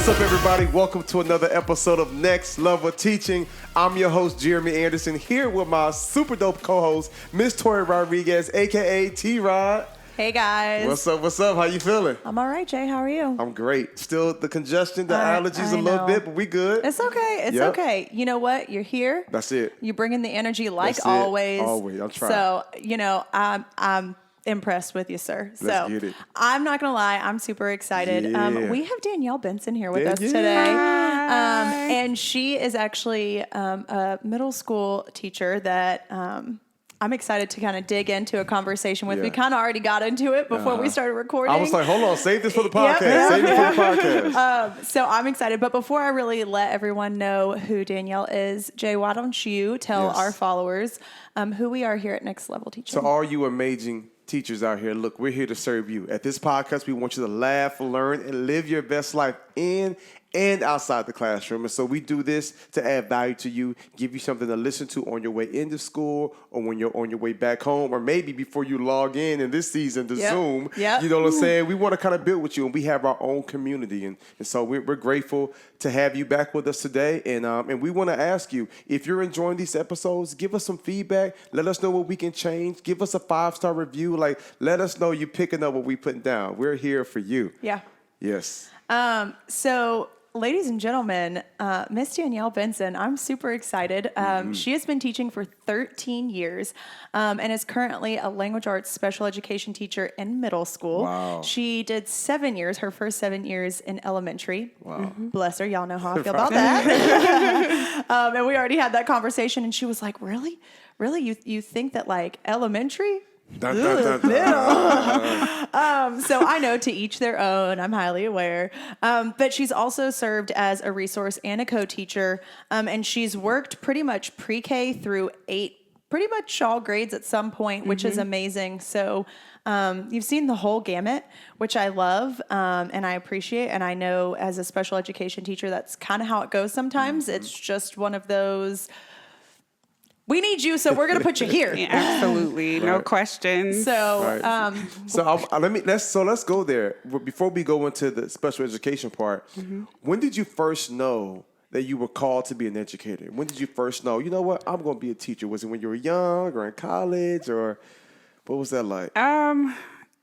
What's up, everybody? Welcome to another episode of Next Level Teaching. I'm your host, Jeremy Anderson, here with my super dope co-host, Miss Tori Rodriguez, a.k.a. T-Rod. Hey, guys. What's up? What's up? How you feeling? I'm all right, Jay. How are you? I'm great. Still the congestion, the allergies a little bit, but we good. It's okay. It's okay. You know what? You're here. That's it. You're bringing the energy like That's always. Always. I'm trying. So, I'm impressed with you, sir. Let's get it. I'm not going to lie. I'm super excited. Yeah. We have Danielle Benson here with us today. And she is actually a middle school teacher that I'm excited to kind of dig into a conversation with. Yeah. We kind of already got into it before we started recording. I was like, hold on, save this for the podcast. Yep. Save it for the podcast. So I'm excited. But before I really let everyone know who Danielle is, Jay, why don't you tell our followers who we are here at Next Level Teaching? So all you amazing teachers out here, look, we're here to serve you. At this podcast, we want you to laugh, learn, and live your best life in and outside the classroom. And so we do this to add value to you, give you something to listen to on your way into school or when you're on your way back home, or maybe before you log in this season to Zoom. Yep. You know what I'm saying? We want to kind of build with you, and we have our own community. And so we're grateful to have you back with us today. And we want to ask you, if you're enjoying these episodes, give us some feedback. Let us know what we can change. Give us a 5-star review. Like, let us know you're picking up what we're putting down. We're here for you. Yeah. Yes. So, ladies and gentlemen, Miss Danielle Benson, I'm super excited. She has been teaching for 13 years and is currently a language arts special education teacher in middle school. Wow. She did 7 years, her first 7 years in elementary. Wow. Bless her. Y'all know how I feel about that. And we already had that conversation, and she was like, really? Really? You think that, like, elementary? Dun, dun, dun, dun. So I know, to each their own. I'm highly aware. But she's also served as a resource and a co-teacher. And she's worked pretty much pre-K through 8, pretty much all grades at some point, which is amazing. So you've seen the whole gamut, which I love and I appreciate. And I know as a special education teacher, that's kind of how it goes sometimes. It's just one of those... We need you, so we're going to put you here. Yeah, absolutely. No questions. So, let's go there. Before we go into the special education part, when did you first know that you were called to be an educator? When did you first know, you know what, I'm going to be a teacher? Was it when you were young or in college, or what was that like?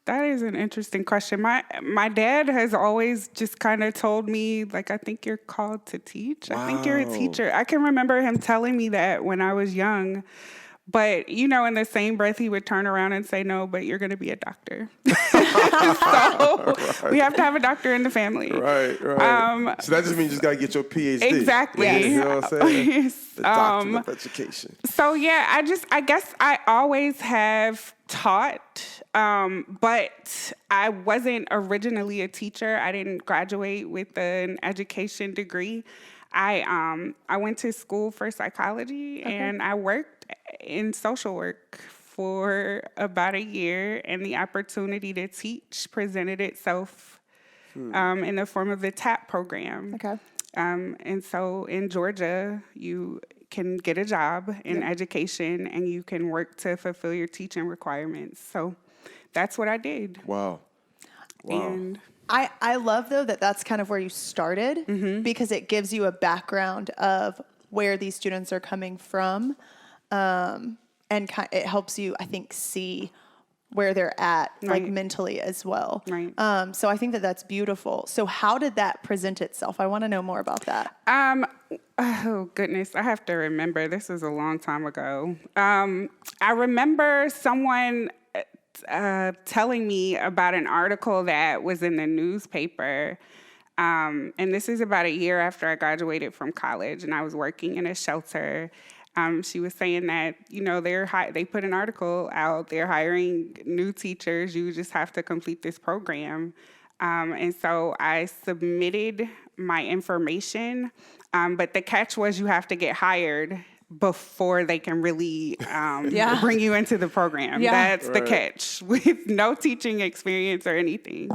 That is an interesting question. My dad has always just kind of told me, like, I think you're called to teach. Wow. I think you're a teacher. I can remember him telling me that when I was young. But, in the same breath, he would turn around and say, no, but you're going to be a doctor. So we have to have a doctor in the family. Right. So that just means you just got to get your PhD. Exactly. Yes. You know what I'm saying? The doctrine of education. So, yeah, I guess I always have taught, but I wasn't originally a teacher. I didn't graduate with an education degree. I went to school for psychology, and I worked in social work for about a year, and the opportunity to teach presented itself in the form of the TAP program. okay. And so in Georgia, you can get a job in education, and you can work to fulfill your teaching requirements. So that's what I did. Wow. And I love, though, that that's kind of where you started because it gives you a background of where these students are coming from. And it helps you, I think, see where they're at, like mentally as well. Right. So I think that that's beautiful. So how did that present itself? I want to know more about that. Oh, goodness. I have to remember. This was a long time ago. I remember someone telling me about an article that was in the newspaper. And this is about a year after I graduated from college, and I was working in a shelter. She was saying that, they put an article out, they're hiring new teachers, you just have to complete this program. And so I submitted my information, but the catch was you have to get hired before they can really bring you into the program. Yeah. That's the catch, with no teaching experience or anything.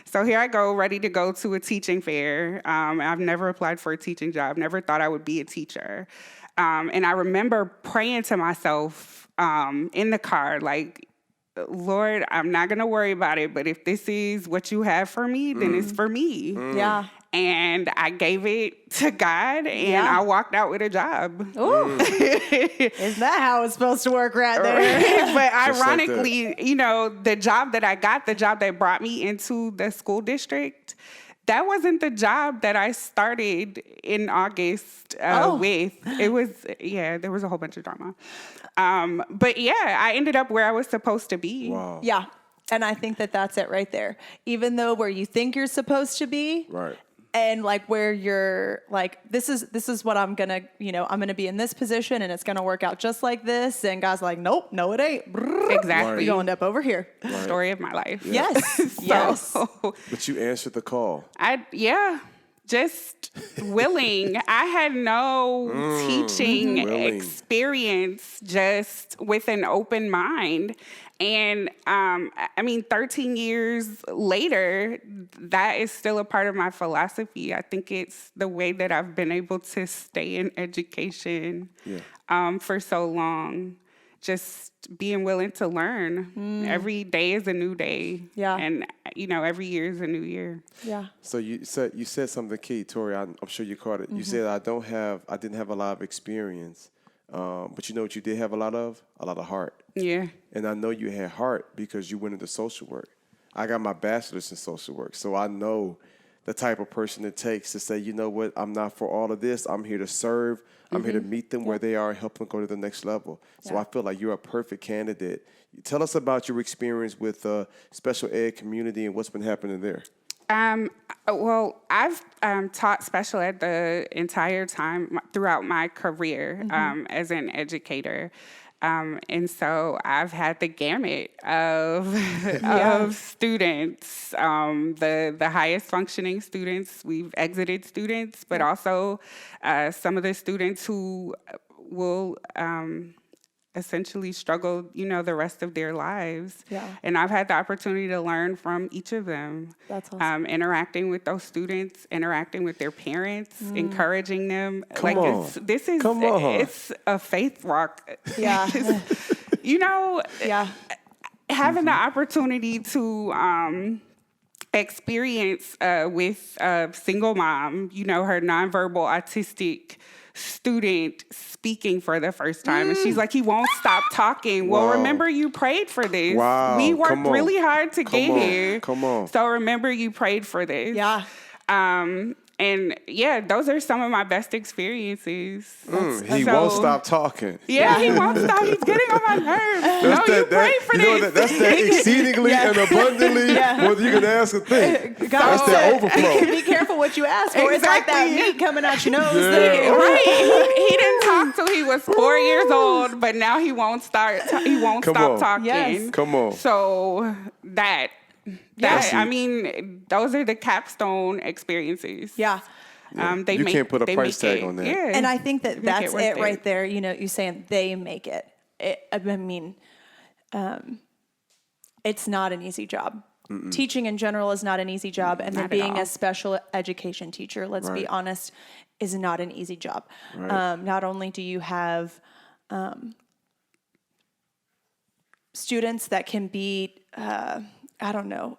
So here I go, ready to go to a teaching fair. I've never applied for a teaching job, never thought I would be a teacher. And I remember praying to myself in the car, like, Lord, I'm not going to worry about it, but if this is what you have for me, then it's for me. Yeah. and I gave it to God, and I walked out with a job. Ooh. Isn't that how it's supposed to work right there? But Just like ironically, the job that I got, the job that brought me into the school district, that wasn't the job that I started in August with. It was, there was a whole bunch of drama. But I ended up where I was supposed to be. Wow. Yeah. And I think that that's it right there. Even though where you think you're supposed to be, Right. and like where you're like, this is what I'm gonna, I'm gonna be in this position and it's gonna work out just like this. And God's like, nope, no, it ain't. Exactly. You're going up over here. Story of my life. Yes. Yes. But you answered the call. Just willing. I had no teaching willing. experience, just with an open mind. And 13 years later, that is still a part of my philosophy. I think it's the way that I've been able to stay in education for so long. Just being willing to learn. Every day is a new day. Yeah. And, every year is a new year. Yeah. So you said something key, Tori. I'm sure you caught it. You said I didn't have a lot of experience, but you know what you did have a lot of heart. Yeah. And I know you had heart because you went into social work. I got my bachelor's in social work, so I know the type of person it takes to say, you know what, I'm not for all of this. I'm here to serve. I'm here to meet them where they are and help them go to the next level. So I feel like you're a perfect candidate. Tell us about your experience with special ed community and what's been happening there. Well, I've taught special ed the entire time throughout my career as an educator. And so I've had the gamut of students, the highest functioning students. We've exited students, but also some of the students who will essentially struggle, the rest of their lives. Yeah. And I've had the opportunity to learn from each of them. That's awesome. Interacting with those students, interacting with their parents, encouraging them. Come on. It's a faith walk. Yeah. Having the opportunity to experience with a single mom, her nonverbal autistic student speaking for the first time, and she's like, he won't stop talking. Well, remember you prayed for this. Wow. We worked really hard to get here. Come on. So remember you prayed for this. Yeah. And those are some of my best experiences. He won't stop talking. Yeah, he won't stop. He's getting on my nerves. You prayed for this. That's that exceedingly and abundantly more than you can ask a thing. That's that overflow. Be careful what you ask for. It's like that meat coming out your nose. Yeah. Right. He didn't talk till he was 4 years old, but now he won't stop talking. Yes. Come on. So those are the capstone experiences. Yeah. You can't put a price tag on that. Yeah. And I think that that's worth it right there. You saying they make it. It's not an easy job. Teaching in general is not an easy job. And then Not at being all. a special education teacher, let's be honest, is not an easy job. Right. Not only do you have students that can be, I don't know.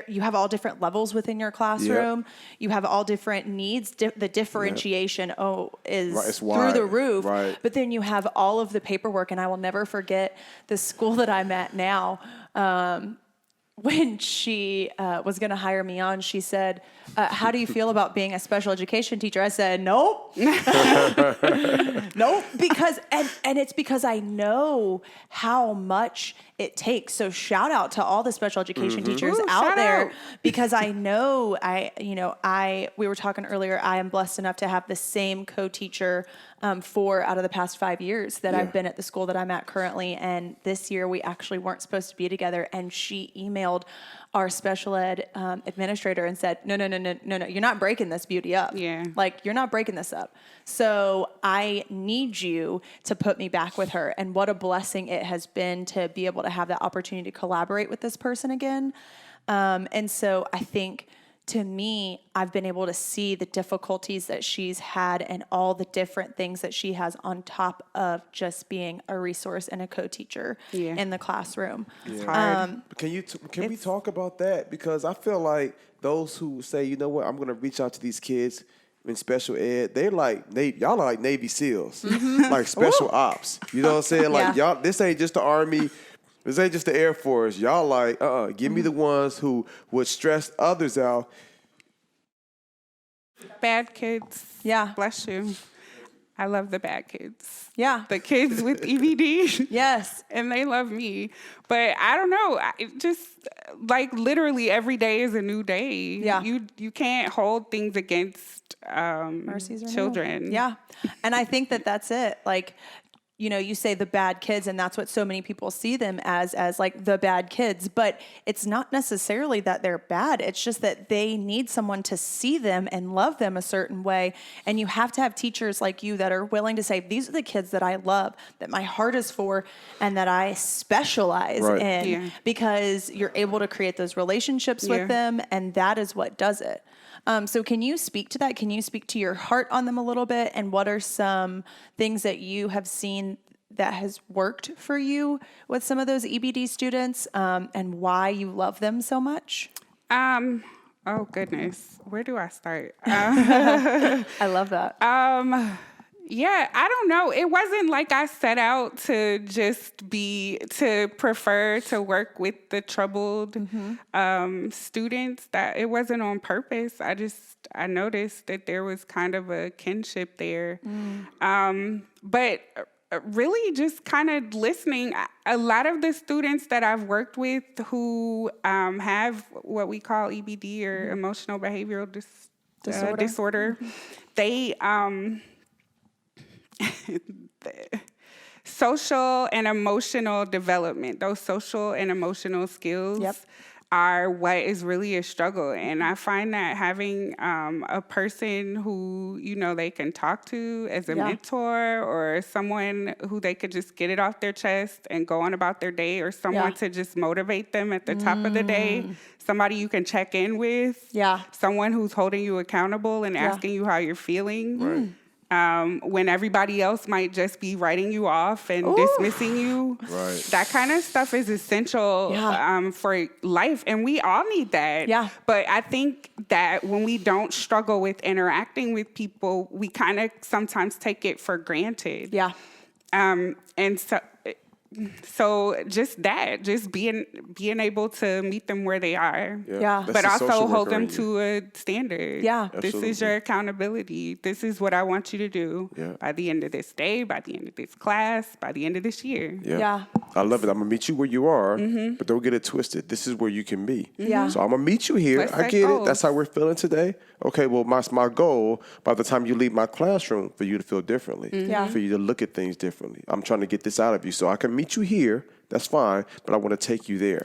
You have all different levels within your classroom. Yep. You have all different needs. The differentiation is It's through wide. the roof. Right. But then you have all of the paperwork, and I will never forget the school that I'm at now. When she was going to hire me on, she said, how do you feel about being a special education teacher? I said, nope. Nope. Because, and it's because I know how much it takes. So shout out to all the special education teachers out there, because I know we were talking earlier, I am blessed enough to have the same co-teacher 4 out of the past 5 years that I've been at the school that I'm at currently. And this year we actually weren't supposed to be together. And she emailed our special ed administrator and said, no, you're not breaking this beauty up. Yeah. Like, you're not breaking this up. So I need you to put me back with her. And what a blessing it has been to be able to have that opportunity to collaborate with this person again. And so I think to me, I've been able to see the difficulties that she's had and all the different things that she has on top of just being a resource and a co-teacher in the classroom. It's hard. Can we talk about that? Because I feel like those who say, you know what, I'm going to reach out to these kids in special ed, y'all are like Navy SEAls, like special ops. You know what I'm saying? Like y'all, this ain't just the Army. This ain't just the Air Force. Y'all like, give me the ones who would stress others out. Bad kids. Yeah. Bless you. I love the bad kids. Yeah. The kids with EBD. Yes. And they love me. But I don't know. It just, like, literally every day is a new day. Yeah. You can't hold things against Mercies are children. new. Yeah. And I think that that's it. Like, you know, you say the bad kids, and that's what so many people see them as like the bad kids, but it's not necessarily that they're bad. It's just that they need someone to see them and love them a certain way. And you have to have teachers like you that are willing to say, these are the kids that I love, that my heart is for, and that I specialize in, because you're able to create those relationships with them, and that is what does it. So can you speak to that? Can you speak to your heart on them a little bit? And what are some things that you have seen that has worked for you with some of those EBD students, and why you love them so much? Oh, goodness. Where do I start? I love that. Yeah, I don't know. It wasn't like I set out to prefer to work with the troubled students. That it wasn't on purpose. I noticed that there was kind of a kinship there. But really just kind of listening. A lot of the students that I've worked with who have what we call EBD or emotional behavioral disorder, they... social and emotional development, those social and emotional skills are what is really a struggle. And I find that having a person who, you know, they can talk to as a mentor, or someone who they could just get it off their chest and go on about their day, or someone to just motivate them at the top of the day, somebody you can check in with, someone who's holding you accountable and asking you how you're feeling. When everybody else might just be writing you off and dismissing you. That kind of stuff is essential for life, and we all need that. But I think that when we don't struggle with interacting with people, we kind of sometimes take it for granted. And so just being able to meet them where they are, but also hold them to a standard. This is your accountability. This is what I want you to do by the end of this day, by the end of this class, by the end of this year. I love it. I'm gonna meet you where you are, but don't get it twisted. This is where you can be. So I'm gonna meet you here. I get it. That's how we're feeling today. Okay, well, my goal by the time you leave my classroom for you to feel differently, for you to look at things differently. I'm trying to get this out of you, so I can meet you here. That's fine, but I want to take you there.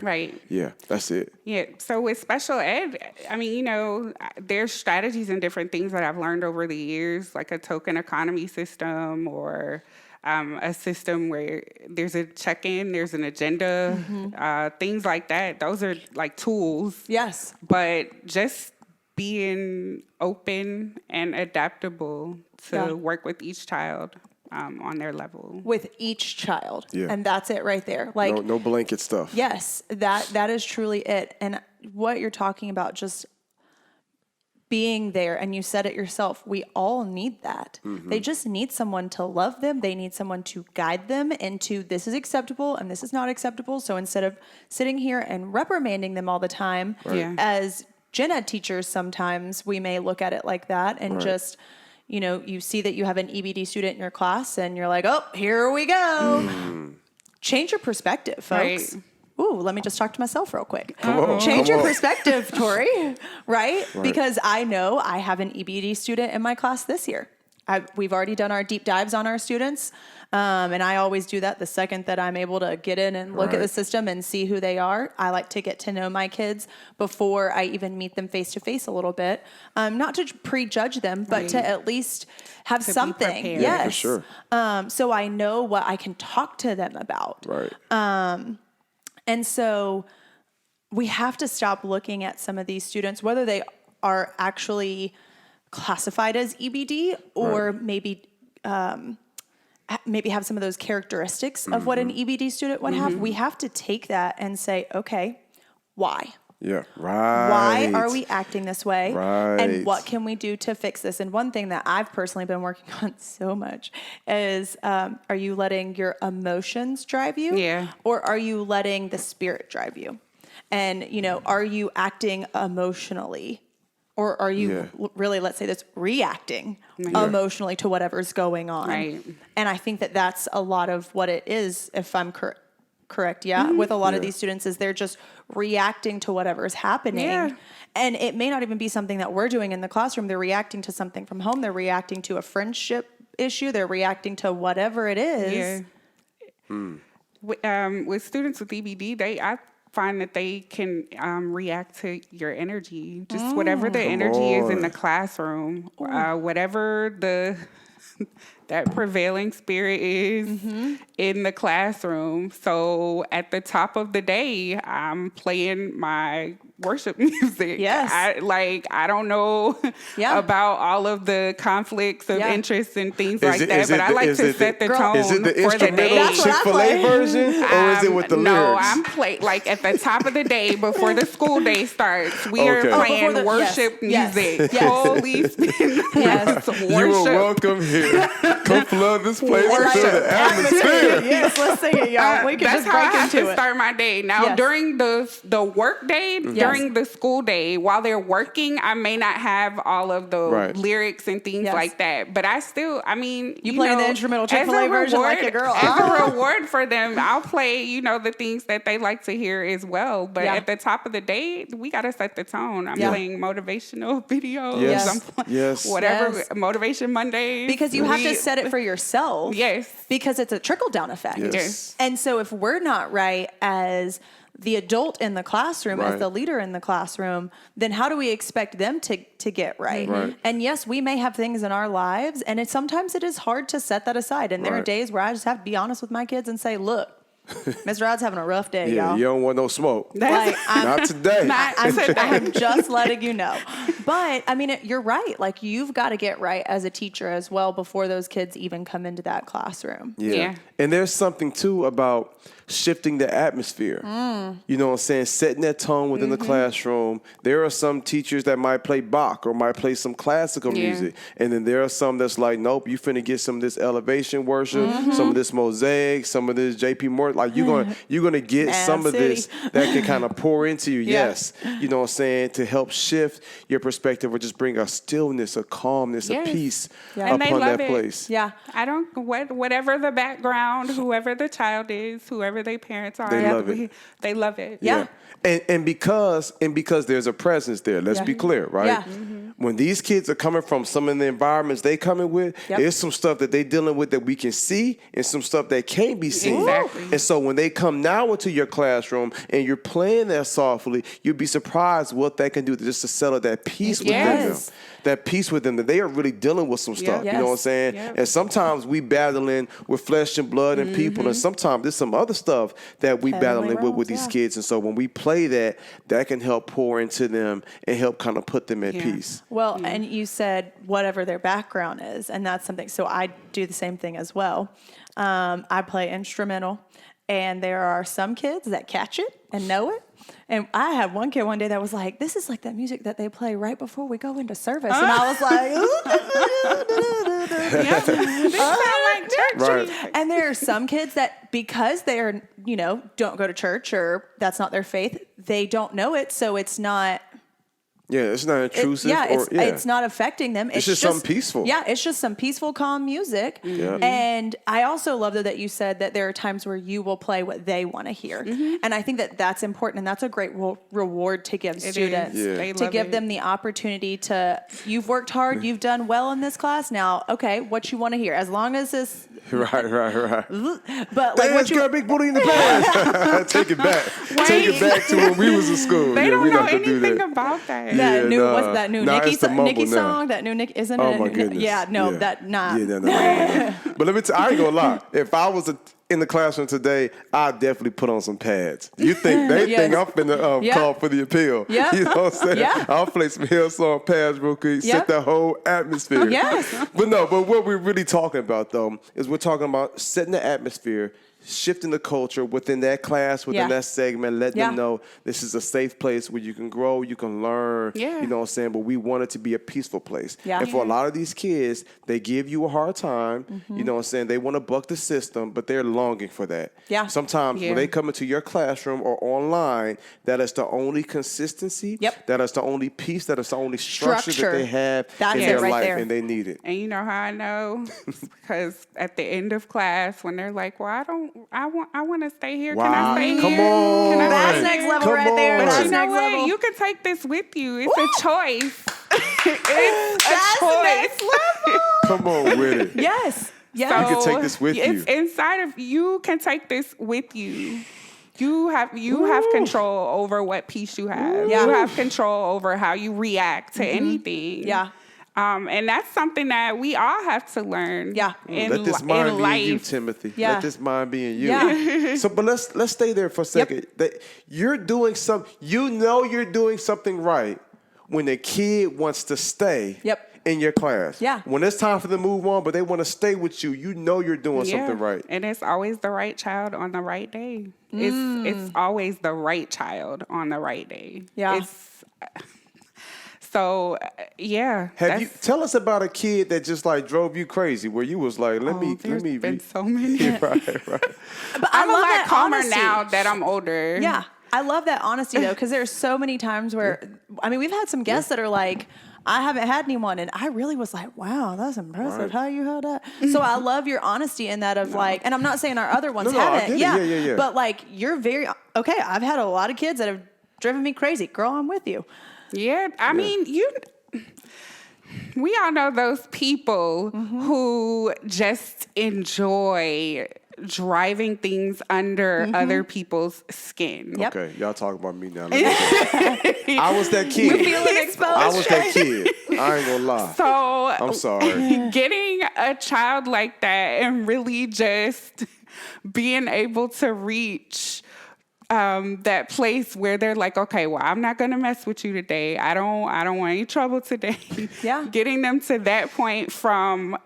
Yeah, that's it. So with special ed, I mean, you know, there's strategies and different things that I've learned over the years, like a token economy system, or a system where there's a check-in, there's an agenda, things like that. Those are like tools. But just being open and adaptable to work with each child on their level. With each child. And that's it right there. Like no blanket stuff. Yes, that is truly it. And what you're talking about, just being there, and you said it yourself, we all need that. They just need someone to love them. They need someone to guide them into this is acceptable and this is not acceptable. So instead of sitting here and reprimanding them all the time, as gen ed teachers, sometimes we may look at it like that and just, you know, you see that you have an EBD student in your class and you're like, oh, here we go. Change your perspective, folks. Ooh, let me just talk to myself real quick. Change your perspective, Tori, right? Because I know I have an EBD student in my class this year. We've already done our deep dives on our students, and I always do that the second that I'm able to get in and look at the system and see who they are. I like to get to know my kids before I even meet them face to face a little bit, not to prejudge them, but to at least have something. Yeah, for sure. So I know what I can talk to them about. And so we have to stop looking at some of these students, whether they are actually classified as EBD, or maybe have some of those characteristics of what an EBD student would have. We have to take that and say, okay, why? Yeah, right. Why are we acting this way? Right. And what can we do to fix this? And one thing that I've personally been working on so much is, are you letting your emotions drive you? Yeah. Or are you letting the spirit drive you? And, are you acting emotionally? Or are you really, let's say this, reacting emotionally to whatever's going on? Right. And I think that that's a lot of what it is, if I'm correct, with a lot of these students, is they're just reacting to whatever is happening. Yeah. And it may not even be something that we're doing in the classroom. They're reacting to something from home. They're reacting to a friendship issue. They're reacting to whatever it is. With students with EBD, I find that they can react to your energy, just whatever the energy is in the classroom, whatever that prevailing spirit is in the classroom. So at the top of the day, I'm playing my worship music. Yes. I don't know about all of the conflicts of interest and things like that, but I like to set the tone Is it the for the day. instrumental Chick-fil-A version, or is it with the lyrics? No, I'm like at the top of the day before the school day starts. We are playing worship music. Holy Spirit, worship. You are welcome here. Come flood this place Worship. into the atmosphere. Yes, let's sing it, y'all. We can That's just how I break have into to it. start my day. Now, during the work day, during the school day, while they're working, I may not have all of the lyrics and things like that. But I still, you play know, the instrumental Chick-fil-A version like a girl. As a reward for them, I'll play, the things that they like to hear as well. But at the top of the day, we got to set the tone. I'm playing motivational videos. Yes. I'm playing whatever, Motivation Mondays. Because you have to set it for yourself. Yes. Because it's a trickle-down effect. Yes. And so if we're not right as the adult in the classroom, as the leader in the classroom, then how do we expect them to get right? And yes, we may have things in our lives, and sometimes it is hard to set that aside. And there are days where I just have to be honest with my kids and say, look, Mr. Rod's having a rough day, y'all. You don't want no smoke. Like, Not today. I'm just letting you know. But, you're right. Like, you've got to get right as a teacher as well before those kids even come into that classroom. Yeah. And there's something, too, about shifting the atmosphere. You know what I'm saying? Setting that tone within the classroom. There are some teachers that might play Bach or might play some classical music. And then there are some that's like, nope, you finna get some of this elevation worship, some of this mosaic, some of this J.P. Morton. Like, you're gonna get some of this that can kind of pour into you. Yes. You know what I'm saying? To help shift your perspective or just bring a stillness, a calmness, a peace And they upon love that place. Yeah. I don't, whatever the background, whoever the child is, whoever their parents are, They love it. They love it. Yeah. And because there's a presence there, let's be clear, right? Yeah. When these kids are coming from some of the environments they coming with, there's some stuff that they dealing with that we can see and some stuff that can't be seen. Exactly. And so when they come now into your classroom and you're playing that softly, you'll be surprised what that can do just to settle that peace within them. That peace within them. They are really dealing with some stuff. You know what I'm saying? And sometimes we battling with flesh and blood and people, and sometimes there's some other stuff that we battling with these kids. And so when we play that can help pour into them and help kind of put them at peace. Well, and you said whatever their background is, and that's something. So I do the same thing as well. I play instrumental, and there are some kids that catch it and know it. And I had one kid one day that was like, this is like that music that they play right before we go into service. And I was like, Right. And there are some kids that because they're, don't go to church or that's not their faith, they don't know it. So it's not. Yeah, it's not intrusive. It's not affecting them. It's just something peaceful. Yeah, it's just some peaceful, calm music. And I also love that you said that there are times where you will play what they want to hear. And I think that that's important, and that's a great reward to give students. To give them the opportunity to, you've worked hard, you've done well in this class. Now, okay, what you want to hear. As long as this... Right. But like what you got a big booty in the pants. Take it back. Take it back to when we was in school. They don't we know have to do anything that. about that. What's that new Nicki Nicki song? That new Nicki, isn't it? Oh my goodness. Yeah, no, that not. But let me I ain't gonna lie. If I was in the classroom today, I definitely put on some pads. You think they think I'm finna call for the appeal? Yep. You know what I'm saying? Yeah. I'll play some Hillsong pads real quick, set the whole atmosphere. Yes. But what we're really talking about though is we're talking about setting the atmosphere, shifting the culture within that class, within that segment, letting them know this is a safe place where you can grow, you can learn, you know what I'm saying? But we want it to be a peaceful place. Yeah. And for a lot of these kids, they give you a hard time, you know what I'm saying? They want to buck the system, but they're longing for that. Yeah. Sometimes when they come into your classroom or online, that is the only consistency, that is the only peace, that is the only structure that they have in their life, and they need it. And you know how I know? Because at the end of class, when they're like, well, I want to stay here. Wow. Can I stay Come here? on. Can I That's stay next here? level right there. But That's you know next what? level. You can take this with you. It's a choice. It's That's a choice. next level. Come on with it. Yes. Yes. You can take this with you. It's inside of you. Can take this with you. You have control over what piece you have. Yeah. You have control over how you react to anything. Yeah. And that's something that we all have to learn. Yeah. Let this mind be in you, Timothy. Yeah. Let this mind be in you. Yeah. But let's stay there for a second. You're doing you're doing something right when a kid wants to stay in your class. Yeah. When it's time for them to move on, but they want to stay with you, you know you're doing something right. And it's always the right child on the right day. It's always the right child on the right day. Yeah. So, Tell us about a kid that just like drove you crazy, where you was like, let me been so many. right. But I'm a lot that calmer honesty. now that I'm older. Yeah. I love that honesty though, because there's so many times where, we've had some guests that are like, I haven't had anyone. And I really was like, wow, that's impressive how you held that. So I love your honesty in that of like, and I'm not saying our other ones haven't. Yeah. But like, you're very, okay, I've had a lot of kids that have driven me crazy. Girl, I'm with you. Yeah, I mean, we all know those people who just enjoy driving things under other people's skin. Yep. Okay, y'all talk about me now. I was that kid. We're feeling exposed. I was that kid. I ain't gonna lie. So I'm sorry. Getting a child like that and really just being able to reach that place where they're like, okay, well, I'm not gonna mess with you today. I don't want any trouble today. Yeah. Getting them to that point from,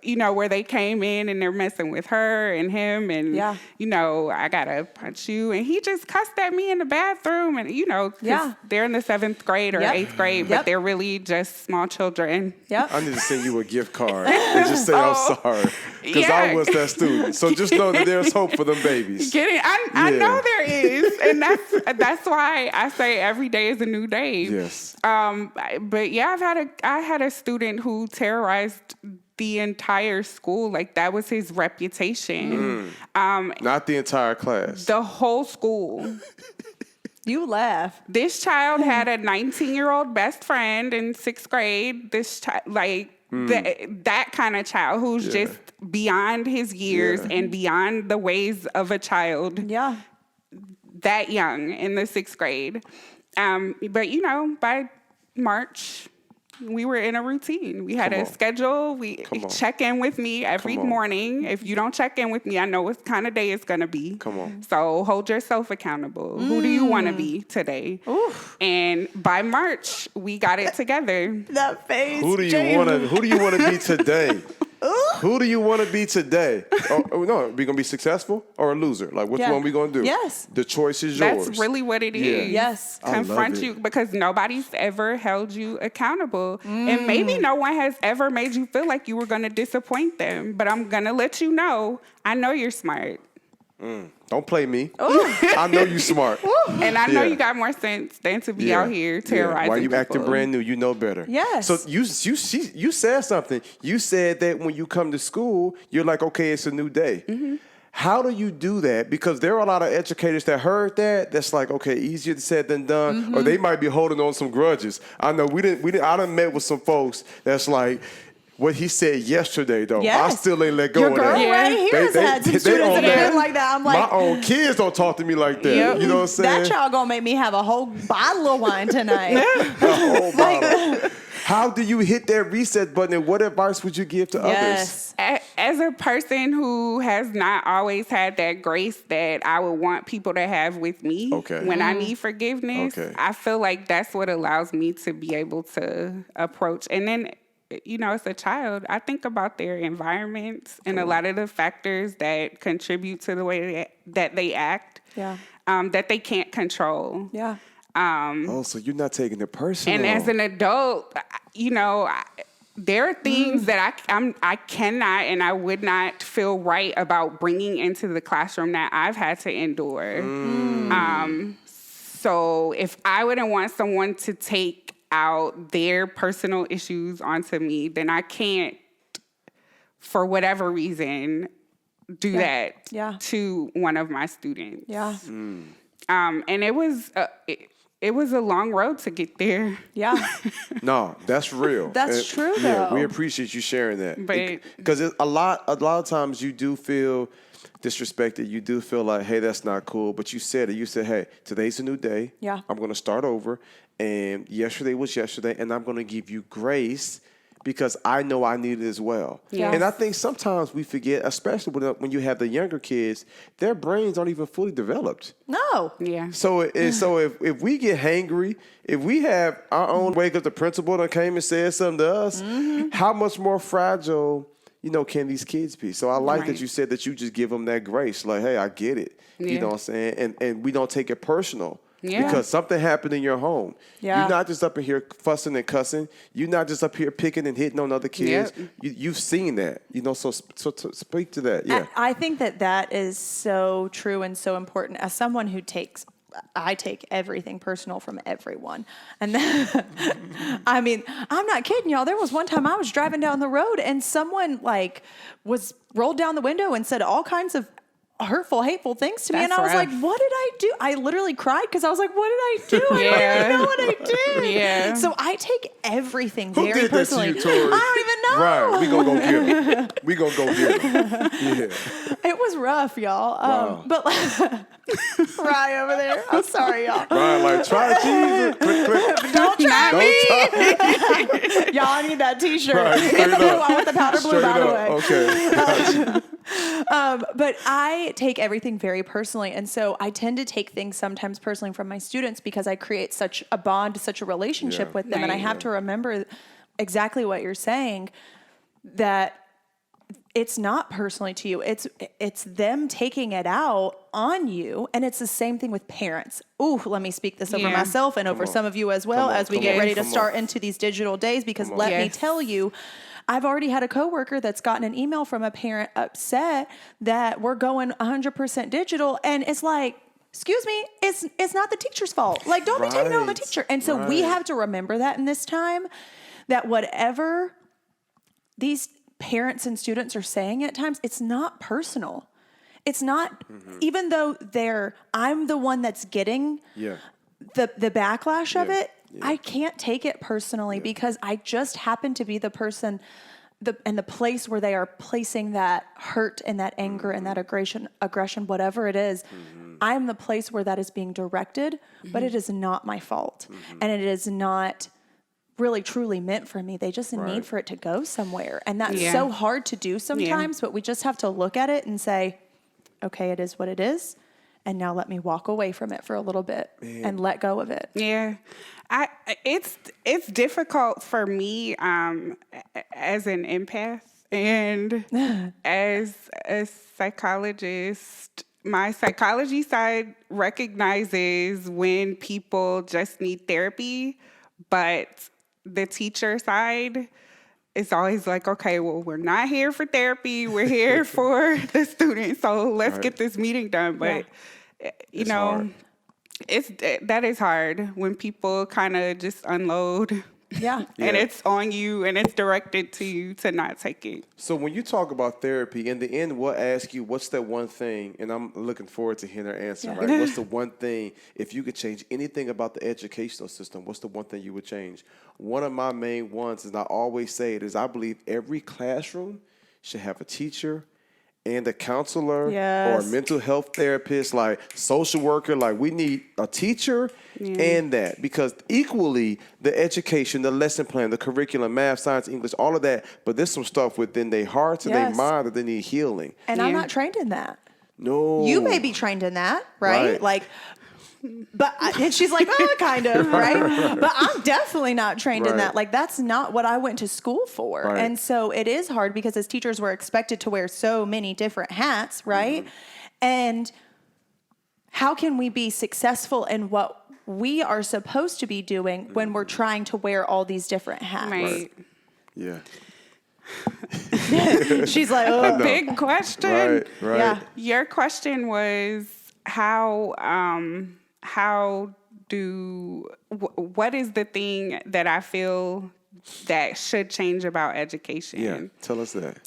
where they came in and they're messing with her and him and, I gotta punch you. And he just cussed at me in the bathroom and, 'cause they're in the 7th grade or 8th grade, but they're really just small children. Yep. I need to send you a gift card and just say I'm sorry. Because I was that student. So just know that there's hope for them babies. I know there is. And that's why I say every day is a new day. Yes. But yeah, I had a student who terrorized the entire school. Like that was his reputation. Not the entire class. The whole school. You laugh. This child had a 19-year-old best friend in 6th grade. This child, that kind of child who's just beyond his years and beyond the ways of a child. Yeah. That young in the 6th grade. But by March, we were in a routine. We had a schedule. We check in with me every morning. If you don't check in with me, I know what kind of day it's going to be. Come on. So hold yourself accountable. Who do you want to be today? Oof. And by March, we got it together. That face. Who do you want to be today? Who do you want to be today? No, we gonna be successful or a loser? Like which one we gonna do? Yes. The choice is yours. That's really what it is. Yes. Confront you because nobody's ever held you accountable. And maybe no one has ever made you feel like you were going to disappoint them. But I'm going to let you know, I know you're smart. Don't play me. I know you smart. And I know you got more sense than to be out here terrorizing Why you people. acting brand new? You know better. Yes. So you said something. You said that when you come to school, you're like, okay, it's a new day. How do you do that? Because there are a lot of educators that heard that. That's like, okay, easier said than done, or they might be holding on some grudges. I know I done met with some folks that's like, what he said yesterday, though. Yes. I still ain't let go Your of girl that. Yeah. right here has had some students on that have been like that. I'm like, my own kids don't talk to me like that. Yep. You know what I'm saying? that child gonna make me have a whole bottle of wine tonight. A whole bottle. How do you hit that reset button, and what advice would you give to others? Yes. As a person who has not always had that grace that I would want people to have with me when I need forgiveness, I feel like that's what allows me to be able to approach. And then, as a child, I think about their environments and a lot of the factors that contribute to the way that they act, that they can't control. Yeah. So you're not taking it personal. And as an adult, there are things that I cannot and I would not feel right about bringing into the classroom that I've had to endure. So if I wouldn't want someone to take out their personal issues onto me, then I can't, for whatever reason, do that to one of my students. Yeah. And it was a long road to get there. Yeah. No, that's real. That's true, Yeah, though. we appreciate you sharing that. But- Because a lot of times you do feel disrespected. You do feel like, hey, that's not cool. But you said it. You said, hey, today's a new day. Yeah. I'm going to start over. And yesterday was yesterday. And I'm going to give you grace because I know I need it as well. Yes. And I think sometimes we forget, especially when you have the younger kids, their brains aren't even fully developed. No. Yeah. So if we get hangry, if we have our own wake up, the principal that came and said something to us, how much more fragile, can these kids be? So I like that you said that you just give them that grace. Like, hey, I get it. Yeah. You know what I'm saying? And we don't take it personal. Yeah. Because something happened in your home. Yeah. You're not just up in here fussing and cussing. You're not just up here picking and hitting on other kids. Yep. You've seen that. So speak to that. Yeah. I think that is so true and so important. As someone who I take everything personal from everyone. And then, I mean, I'm not kidding y'all. There was one time I was driving down the road and someone was rolled down the window and said all kinds of hurtful, hateful things to me. And That's I was rough. like, what did I do? I literally cried because I was like, what did I do? I don't even know what I did. Yeah. So I take everything Who very did that to personally. you, Tori? I don't even know. Right. We gonna go get him. We gonna go get him. Yeah. It was rough, y'all. Wow. But Rye over there. I'm sorry, y'all. Right, try Jesus. Click, click. Don't try Don't me. try. Y'all, I need that T-shirt. Right, In straight the blue. up. I want the powder blue, Straight by the up. way. Okay. Gotcha. But I take everything very personally. And so I tend to take things sometimes personally from my students because I create such a bond, such a relationship with them. And I Right. have to remember exactly what you're saying, that it's not personally to you. It's them taking it out on you. And it's the same thing with parents. Ooh, let me speak this over Yeah. myself and over some of you as well as we get ready to Come start on. into these digital days, because let me Yes. tell you, I've already had a coworker that's gotten an email from a parent upset that we're going 100% digital. And it's like, excuse me, it's not the teacher's fault. Like, don't be taking it on the Right. teacher. And so we have to remember that in this time, that whatever these parents and students are saying at times, it's not personal. It's not, even though I'm the one that's getting the backlash of it, I can't take it personally because I just happen to be the person and the place where they are placing that hurt and that anger and that aggression, whatever it is. I'm the place where that is being directed, but it is not my fault. And it is not really truly meant for me. They just need for it to go somewhere. And that's so hard to do sometimes, but we just have to look at it and say, okay, it is what it is. And now let me walk away from it for a little bit and let go of it. Yeah. It's difficult for me as an empath and as a psychologist. My psychology side recognizes when people just need therapy, but the teacher side is always like, okay, well, we're not here for therapy. We're here for the students. So let's get this meeting done. But, you know, hard. that is hard when people kind of just unload Yeah. And Yeah. it's on you and it's directed to you to not take it. So when you talk about therapy, in the end, we'll ask you, what's that one thing? And I'm looking forward to hearing their answer, Yeah. right? What's the one thing, if you could change anything about the educational system, what's the one thing you would change? One of my main ones, and I always say it, is I believe every classroom should have a teacher and a counselor or a Yes. mental health therapist, like social worker. Like, we need a teacher and that, because equally the education, the lesson plan, the curriculum, math, science, English, all of that, but there's some stuff within their hearts and their Yes. mind that they need healing. And I'm Yeah. not trained in that. No. You may be trained in that, right? Right. Like, and she's like, oh, kind of, right? But I'm definitely not trained in Right. that. Like, that's not what I went to school for. Right. And so it is hard because as teachers, we're expected to wear so many different hats, right? And how can we be successful in what we are supposed to be doing when we're trying to wear all these different hats? Right. Yeah. She's like, oh, Big question. Right. yeah. Your question was what is the thing that I feel that should change about education? Yeah. Tell us that.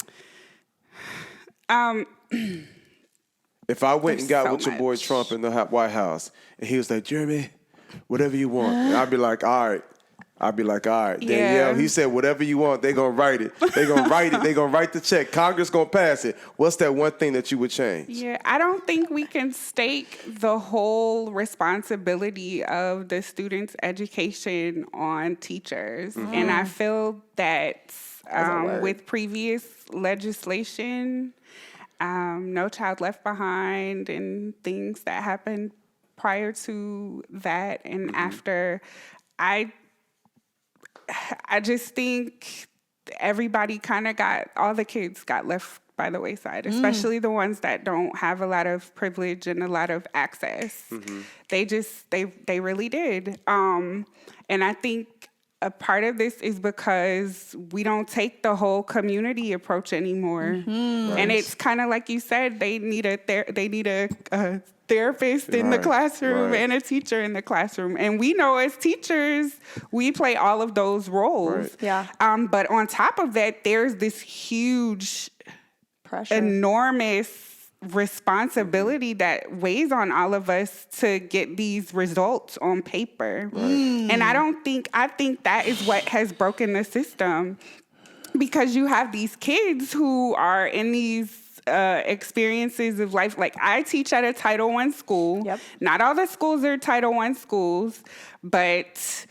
If I went and got so with your boy much. Trump in the White House and he was like, Jeremy, whatever you want. And I'd be like, all right. Danielle, Yeah. he said, whatever you want, they're going to write it. They're going to write it. They're going to write the check. Congress going to pass it. What's that one thing that you would change? Yeah, I don't think we can stake the whole responsibility of the students' education on teachers. And I feel that word. with previous legislation, No Child Left Behind and things that happened prior to that and after, I just think everybody kind of all the kids got left by the wayside, especially the ones that don't have a lot of privilege and a lot of access. They really did. And I think a part of this is because we don't take the whole community approach anymore. And it's kind of like you said, they need a therapist in the Right, classroom right. and a teacher in the classroom. And we know as teachers, we play all of those roles. Right. Yeah. But on top of that, there's this huge, Pressure. enormous responsibility that weighs on all of us to get these results on paper. And I think that is what has broken the system, because you have these kids who are in these experiences of life. Like, I teach at a Title I school. Yep. Not all the schools are Title I schools, but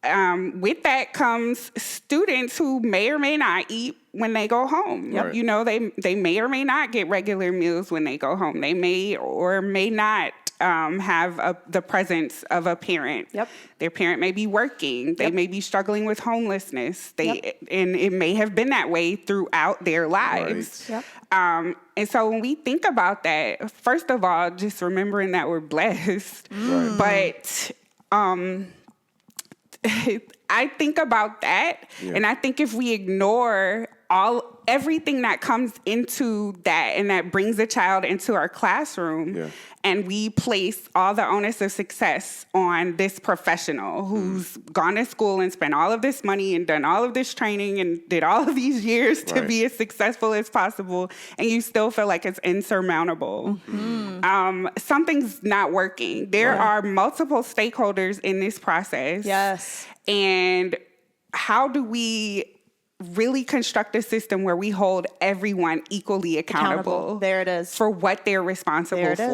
with that comes students who may or may not eat when they go home. Yep. You know, they may or may not get regular meals when they go home. They may or may not have the presence of a parent. Yep. Their parent may be working. They Yep. may be struggling with homelessness. Yep. And it may have been that way throughout their lives. Yep. And so when we think about that, first of all, just remembering that we're blessed. But I think about that, and I think if we ignore everything that comes into that and that brings a child into our classroom, and we place all the onus of success on this professional who's gone to school and spent all of this money and done all of this training and did all of these years to be as successful as possible, and you still feel like it's insurmountable. Something's not working. There are multiple stakeholders in this process. Yes. And how do we really construct a system where we hold everyone equally accountable There it is. for what they're responsible There it is.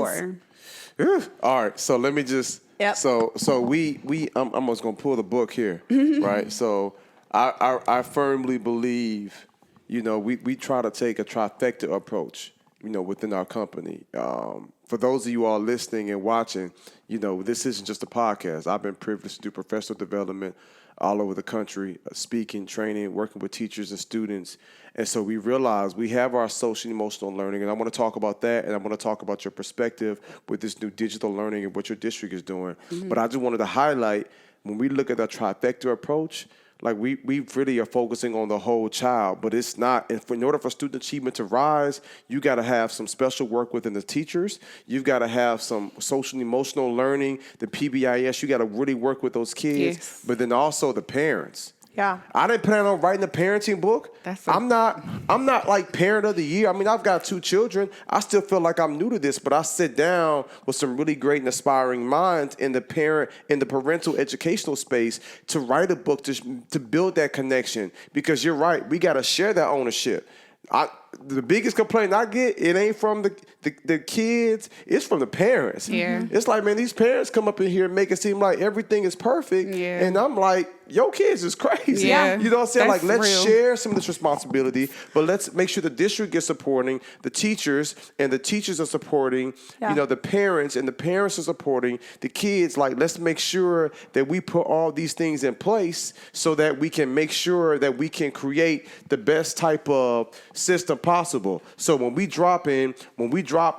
for? All right, so let me just. Yep. So I'm just gonna pull the book here, right? So I firmly believe, we try to take a trifecta approach, within our company. For those of you all listening and watching, this isn't just a podcast. I've been privileged to do professional development all over the country, speaking, training, working with teachers and students. And so we realize we have our social and emotional learning, and I want to talk about that, and I want to talk about your perspective with this new digital learning and what your district is doing. But I just wanted to highlight, when we look at the trifecta approach, Like we really are focusing on the whole child, but it's not. And in order for student achievement to rise, you got to have some special work within the teachers. You've got to have some social and emotional learning, the PBIS. You got to really work with those kids, Yes. but then also the parents. Yeah. I didn't plan on writing a parenting book. I'm not like parent of the year. I mean, I've got 2 children. I still feel like I'm new to this, but I sit down with some really great and aspiring minds in the parental educational space to write a book to build that connection. Because you're right, we got to share that ownership. The biggest complaint I get, it ain't from the kids, it's from the parents. Yeah. It's like, man, these parents come up in here and make it seem like everything is perfect. Yeah. And I'm like, your kids is crazy. Yeah. You know what I'm saying? That's Like, let's real. share some of this responsibility, but let's make sure the district is supporting the teachers, and the teachers are supporting, the parents, and the parents are supporting the kids. Like, let's make sure that we put all these things in place so that we can make sure that we can create the best type of system possible. So when we drop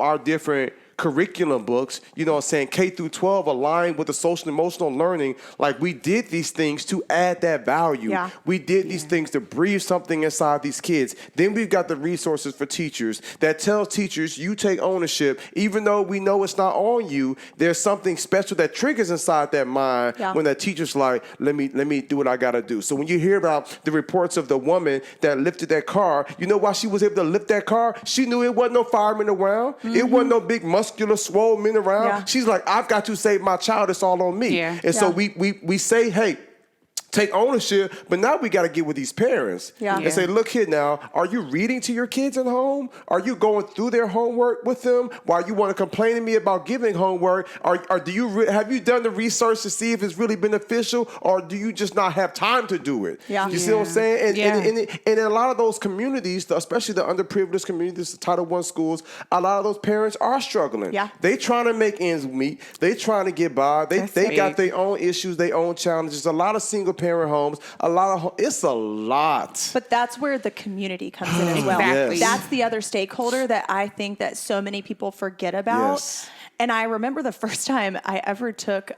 our different curriculum books, you know what I'm saying, K through 12 aligned with the social and emotional learning, like we did these things to add that value. Yeah. We did these things to breathe something inside these kids. Then we've got the resources for teachers that tells teachers, you take ownership, even though we know it's not on you, there's something special that triggers inside that mind when that teacher's like, let me do what I gotta do. So when you hear about the reports of the woman that lifted that car, you know why she was able to lift that car? She knew it wasn't no fireman around. It wasn't no big muscular, swole men around. Yeah. She's like, I've got to save my child. It's all on me. Yeah. And so we say, hey, take ownership, but now we got to get with these parents and say, look here now, are you reading to your kids at home? Are you going through their homework with them? While you want to complain to me about giving homework, or do you have you done the research to see if it's really beneficial, or do you just not have time to do it? Yeah. You see what I'm saying? And in a lot of those communities, especially the underprivileged communities, the Title I schools, a lot of those parents are struggling. Yeah. They trying to make ends meet. They trying to get by. They got their own issues, their own challenges. A lot of single parent homes, it's a lot. But that's where the community comes in as well. Exactly. That's the other stakeholder that I think that so many people forget about. Yes. And I remember the first time I ever took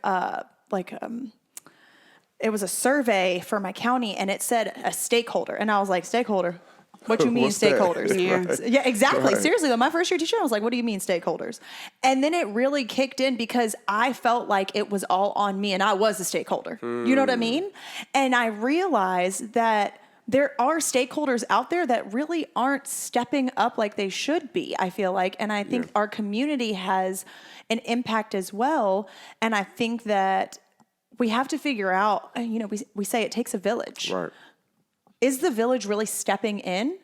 it was a survey for my county, and it said a stakeholder, and I was like, stakeholder? What you mean What's that? stakeholders? Yeah. Yeah, exactly. Right. Seriously, though, my first year teacher, I was like, what do you mean stakeholders? And then it really kicked in because I felt like it was all on me and I was a stakeholder. You know what I mean? And I realized that there are stakeholders out there that really aren't stepping up like they should be, I feel like. And I think our community has an impact as well. And I think that we have to figure out, we say it takes a village. Right. Is the village really stepping in?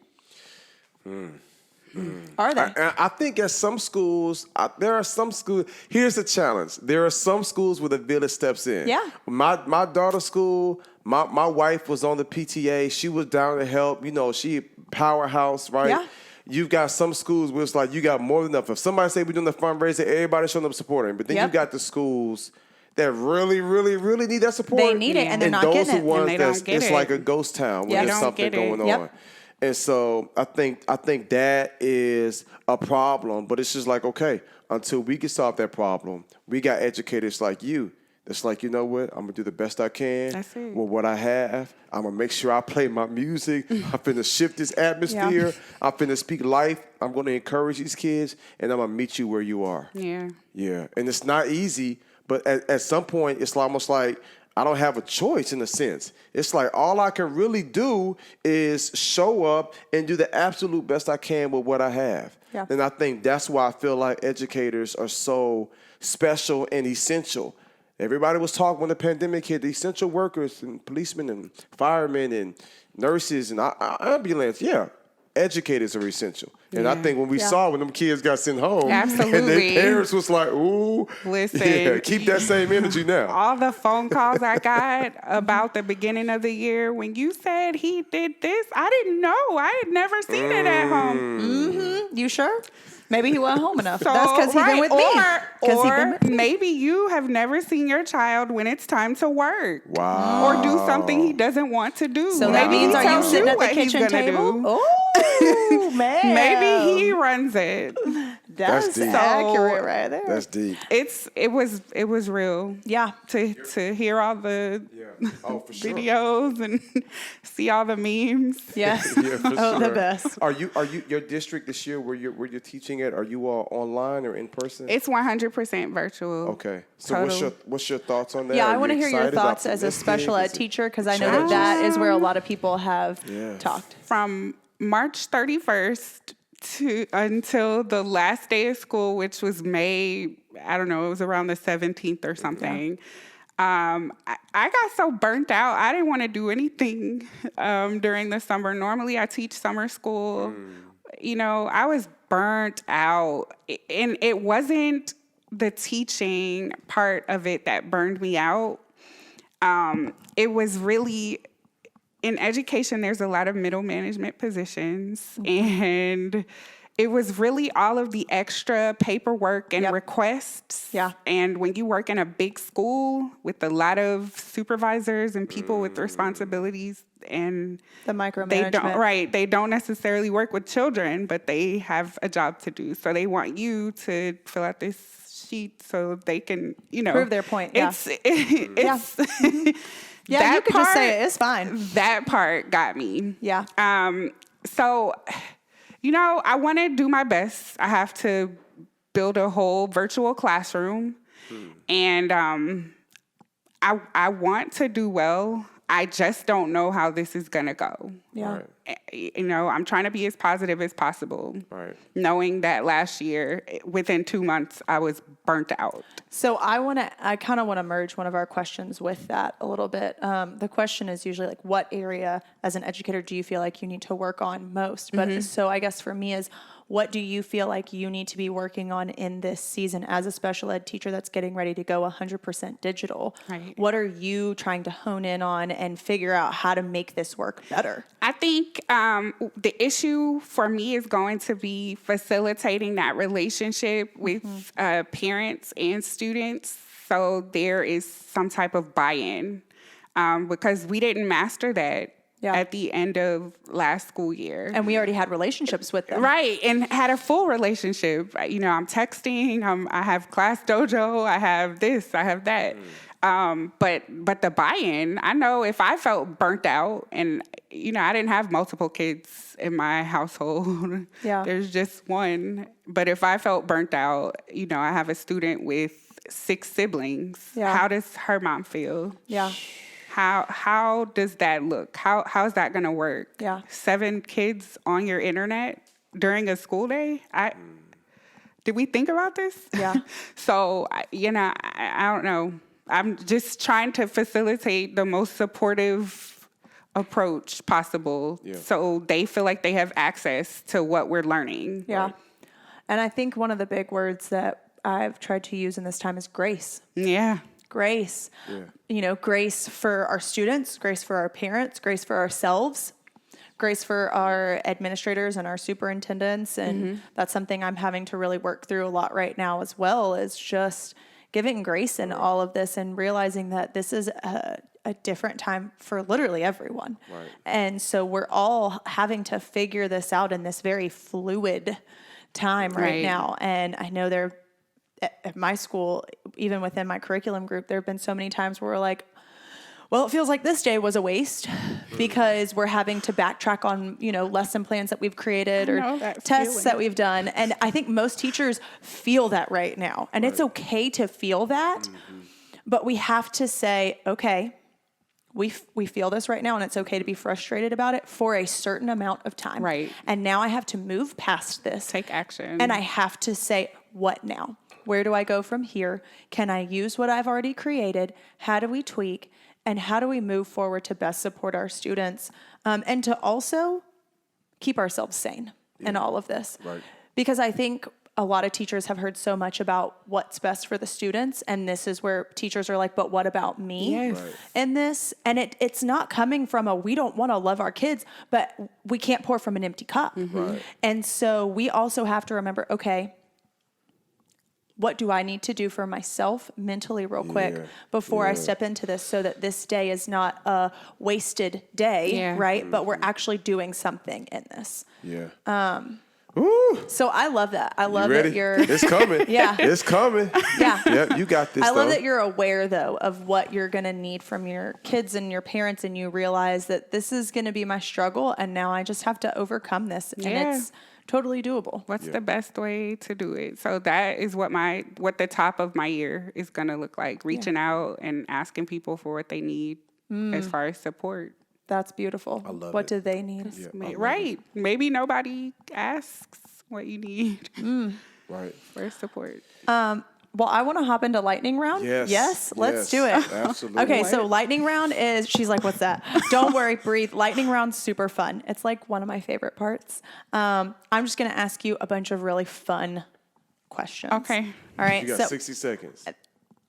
Are they? I think at some schools, there are some schools. Here's the challenge. There are some schools where the village steps in. Yeah. My daughter's school, my wife was on the PTA. She was down to help. She powerhouse, right? Yeah. You've got some schools where it's like you got more than enough. If somebody say we're doing the fundraiser, everybody's showing up supporting. But then you got the schools that really, really, really need that support. They need it, and they're not those getting are it. ones And they that's don't get it's it. like a ghost town when Yeah. there's They don't something get it. going Yep. on. And so I think that is a problem, but it's just like, okay, until we can solve that problem, we got educators like you that's like, you know what, I'm gonna do the best I can That's it. with what I have. I'm gonna make sure I play my music. I'm finna shift this atmosphere. Yeah. I'm finna speak life. I'm gonna encourage these kids, and I'm gonna meet you where you are. Yeah. Yeah, and it's not easy, but at some point, it's almost like I don't have a choice in a sense. It's like all I can really do is show up and do the absolute best I can with what I have. Yeah. And I think that's why I feel like educators are so special and essential. Everybody was talking when the pandemic hit, the essential workers and policemen and firemen and nurses and ambulance. Yeah, educators are essential. And I think when we saw when them kids got sent home, and Absolutely. their parents was like, ooh, Listen. keep that same energy now. All the phone calls I got about the beginning of the year, when you said he did this, I didn't know. I had never seen it at home. You sure? Maybe he wasn't home enough. So, That's because he's been with me. 'Cause he been Or with me. maybe you have never seen your child when it's time to work. Wow. Or do something he doesn't want to do. So that Maybe means, he are you tells sitting at the what he's kitchen gonna table? do. Oh, man. Maybe he runs it. That's deep. accurate right there. That's deep. It was real. Yeah. To hear all the Yeah. Oh, for sure. videos and see all the memes. Yes. Yeah, for Oh, the sure. best. Are you your district this year where you're teaching at? Are you all online or in person? It's 100% virtual. Okay. So Total. what's your thoughts on that? Yeah, Are I want to you hear your excited, thoughts as a optimistic? special ed Is it teacher, because I know that challenges? that is where a lot of people have Yeah. talked. From March 31st until the last day of school, which was May, I don't know, it was around the 17th or something. I got so burnt out. I didn't want to do anything during the summer. Normally, I teach summer school. You know, I was burnt out. And it wasn't the teaching part of it that burned me out. It was really... In education, there's a lot of middle management positions, and it was really all of the extra paperwork and requests. Yeah. And when you work in a big school with a lot of supervisors and people with responsibilities, and The micromanagement. they don't necessarily work with children, but they have a job to do. So they want you to fill out this sheet so they can, Prove their point. Yeah. Yeah, That you could just say part- it. It's fine. That part got me. Yeah. So, I want to do my best. I have to build a whole virtual classroom, and I want to do well. I just don't know how this is gonna go. Yeah. Right. I'm trying to be as positive as possible. Right. Knowing that last year, within 2 months, I was burnt out. So I kind of want to merge one of our questions with that a little bit. The question is usually like, what area as an educator do you feel like you need to work on most? But so I guess for me is, what do you feel like you need to be working on in this season as a special ed teacher that's getting ready to go 100% digital? Right. What are you trying to hone in on and figure out how to make this work better? I think the issue for me is going to be facilitating that relationship with parents and students, so there is some type of buy-in, because we didn't master that at the end of last school year. And we already had relationships with them. Right, and had a full relationship. I'm texting, I have Class Dojo, I have this, I have that. But the buy-in, I know if I felt burnt out, and I didn't have multiple kids in my household. Yeah. There's just one. But if I felt burnt out, I have a student with 6 siblings. Yeah. How does her mom feel? Yeah. How does that look? How's that gonna work? Yeah. 7 kids on your internet during a school day? Did we think about this? Yeah. So I don't know. I'm just trying to facilitate the most supportive approach possible, so they feel like they have access to what we're learning. Yeah. And I think one of the big words that I've tried to use in this time is grace. Yeah. Grace. Yeah. Grace for our students, grace for our parents, grace for ourselves, grace for our administrators and our superintendents. And that's something I'm having to really work through a lot right now as well, is just giving grace in all of this and realizing that this is a different time for literally everyone. Right. And so we're all having to figure this out in this very fluid time right now. And I know at my school, even within my curriculum group, there have been so many times where we're like, well, it feels like this day was a waste because we're having to backtrack on, lesson plans that we've created or tests that we've done. And I think most teachers feel that right now. And it's okay to feel that, but we have to say, okay, we feel this right now, and it's okay to be frustrated about it for a certain amount of time. Right. And now I have to move past this. Take action. And I have to say, what now? Where do I go from here? Can I use what I've already created? How do we tweak? And how do we move forward to best support our students? And to also keep ourselves sane in all of this. Right. Because I think a lot of teachers have heard so much about what's best for the students. And this is where teachers are like, but what about me in this? And it's not coming from we don't want to love our kids, but we can't pour from an empty cup. Right. And so we also have to remember, okay, what do I need to do for myself mentally real quick before I step into this, so that this day is not a wasted day, right? But we're actually doing something in this. Yeah. Ooh. So I love that. I love ready? that you're. It's coming. Yeah. It's coming. Yeah. Yep, you got this. I love though. that you're aware, though, of what you're going to need from your kids and your parents, and you realize that this is going to be my struggle, and now I just have to overcome this, and it's totally doable. What's the best way to do it? So that is what the top of my year is going to look like, reaching out and asking people for what they need as far as support. That's beautiful. I love what it. do they need? Yeah, Right. Maybe nobody asks what you need Right. for support. Well, I want to hop into lightning round. Yes. Let's do it. Absolutely. Okay, so lightning round is, she's like, what's that? Don't worry, breathe. Lightning round's super fun. It's like one of my favorite parts. I'm just going to ask you a bunch of really fun questions. Okay. All right. You got So 60 seconds.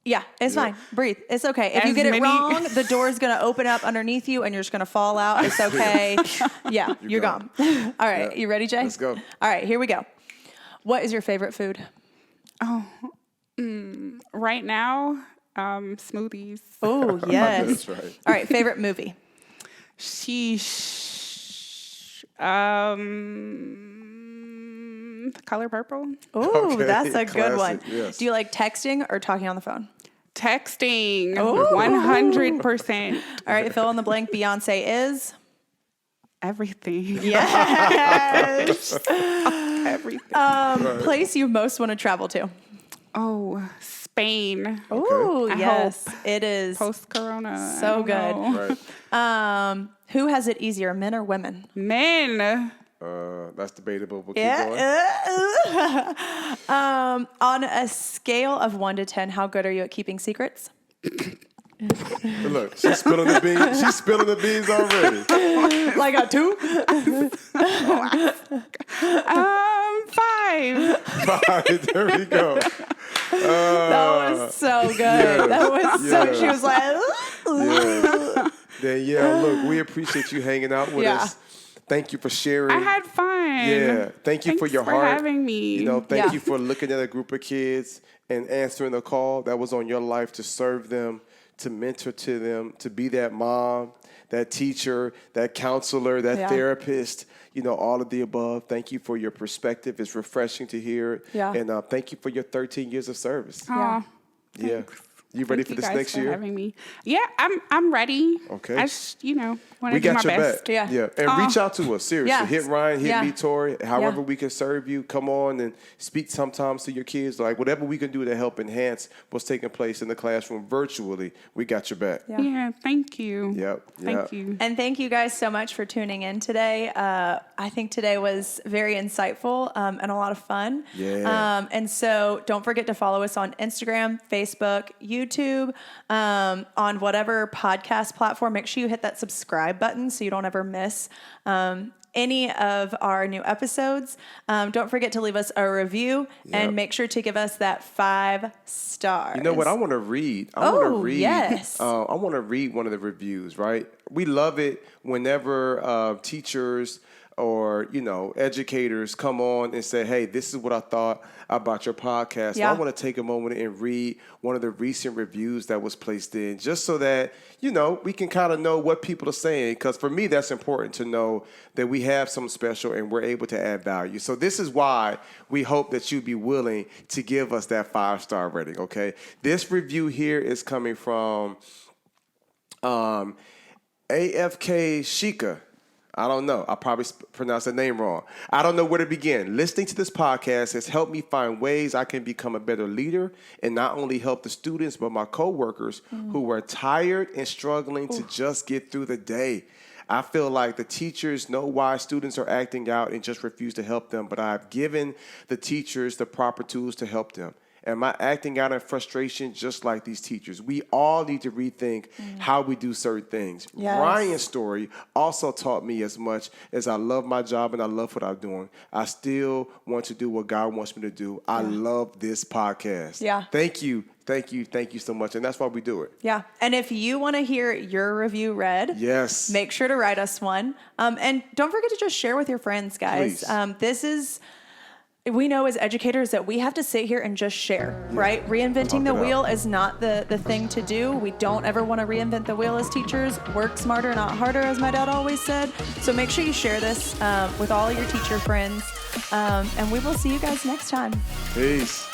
yeah, it's fine. Breathe. It's okay. If you As get it many- wrong, the door's going to open up underneath you and you're just going to fall out. It's okay. Yeah, you're gone. All right. Yeah. You ready, Jay? Let's go. All right, here we go. What is your favorite food? Right now, smoothies. Oh, yes. That's right. All right, favorite movie? Sheesh. The Color Purple. Oh, Okay, that's a good one. classic, yes. Do you like texting or talking on the phone? Texting. Ooh. 100%. All right, fill in the blank. Beyonce is? Everything. Yes. Everything. Place you most want to travel to? Oh, Spain. Oh, I yes, it is. Post-corona. So I don't good. know. Right. Who has it easier, men or women? Men. That's debatable. We'll keep going. On a scale of 1 to 10, how good are you at keeping secrets? Look, she's spilling the beans. She's spilling the beans already. Like a 2? 5. There we go. That was so good. That was so. yeah. She was like, Yeah. Danielle, look, we appreciate you hanging out with Yeah. us. Thank you for sharing. I had fun. Yeah. Thank you for Thanks your for heart. having me. You know, thank Yeah. you for looking at a group of kids and answering the call that was on your life to serve them, to mentor to them, to be that mom, that teacher, that counselor, that Yeah. therapist, you know, all of the above. Thank you for your perspective. It's refreshing to hear it. Yeah. And thank you for your 13 years of service. Aw, Yeah. You ready thank for you this guys next for year? having me. Yeah, I'm ready. Okay. I just, want We to do my got your best. back. Yeah. And reach out to us, seriously. Yeah. Hit Ryan, hit Yeah. me, Tori. However Yeah. we can serve you, come on and speak sometimes to your kids. Like whatever we can do to help enhance what's taking place in the classroom virtually, we got your back. Yeah. Yeah, thank you. Yep. Thank you. and thank you guys so much for tuning in today. I think today was very insightful and a lot of fun. Yeah. And so don't forget to follow us on Instagram, Facebook, YouTube, on whatever podcast platform. Make sure you hit that subscribe button so you don't ever miss any of our new episodes. Don't forget to leave us a review and make sure to give us that 5 stars. You know what? I want to read. Yes. I want to read one of the reviews, right? We love it whenever teachers or, educators come on and say, hey, this is what I thought about your podcast. Yeah. So I want to take a moment and read one of the recent reviews that was placed in just so that, we can kind of know what people are saying. Because for me, that's important to know that we have something special and we're able to add value. So this is why we hope that you'd be willing to give us that 5-star rating, okay? This review here is coming from AFK Shika. I don't know. I probably pronounced the name wrong. I don't know where to begin. Listening to this podcast has helped me find ways I can become a better leader and not only help the students, but my coworkers who are tired and struggling to just get through the day. I feel like the teachers know why students are acting out and just refuse to help them, but I've given the teachers the proper tools to help them. Am I acting out in frustration just like these teachers? We all need to rethink how we do certain things. Yes. Ryan's story also taught me as much as I love my job and I love what I'm doing. I still want to do what God wants me to do. I love this podcast. Yeah. Thank you. Thank you. Thank you so much. And that's why we do it. Yeah. And if you want to hear your review read, Yes. make sure to write us one. And don't forget to just share with your friends, guys. Please. We know as educators that we have to sit here and just share, right? Reinventing the Talk it wheel out. is not the thing to do. We don't ever want to reinvent the wheel as teachers. Work smarter, not harder, as my dad always said. So make sure you share this with all your teacher friends. And we will see you guys next time. Peace.